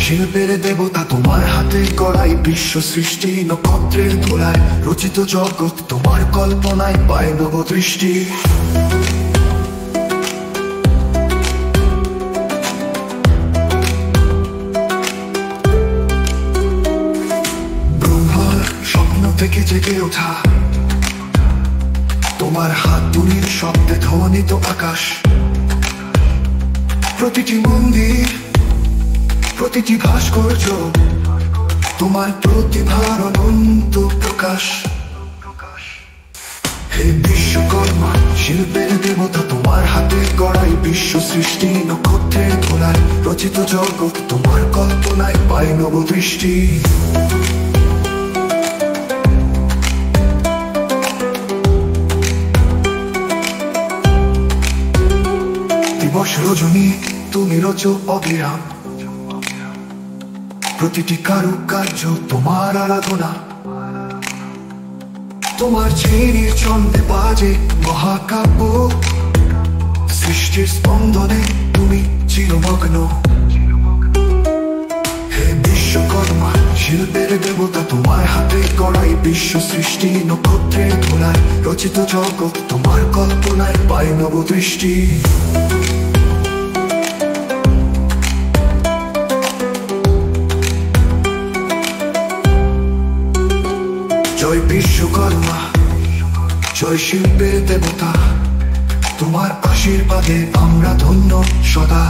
শিল্পের দেবতা তোমার হাতে গড়াই, বিশ্ব সৃষ্টি নক্ষত্রের ধুলায় রচিত জগৎ তোমার কল্পনায় পায় নব দৃষ্টি। ব্রহ্মার স্বপ্ন থেকে জেগে ওঠা, তোমার হাত তুলির শব্দে ধ্বনিত আকাশ। প্রতিটি মন্দির, প্রতিটি ভাস্কর্য তোমার প্রতিভার অনন্ত প্রকাশ। হে বিশ্বকর্মা শিল্পের দেবতা তোমার হাতে গড়াই, বিশ্ব সৃষ্টি নক্ষত্রের ধুলায় রচিত জগৎ তোমার কল্পনায় পায় নব দৃষ্টি। দিবস রজনী তুমি রচো অবিরাম, প্রতিটি কারুকার্য তোমার আরাধনা। তোমার ছেনির ছন্দে বাজে মহাকাব্য, সৃষ্টির স্পন্দনে তুমি চিরমগ্ন। হে বিশ্বকর্মা শিল্পের দেবতা তোমার হাতে গড়াই, বিশ্ব সৃষ্টি নক্ষত্রের ধুলায় রচিত জগৎ তোমার কল্পনায় পায় নব দৃষ্টি। জয় বিশ্বকর্মা, জয় শিল্পের দেবতা, তোমার আশীর্বাদে আমরা ধন্য সদা।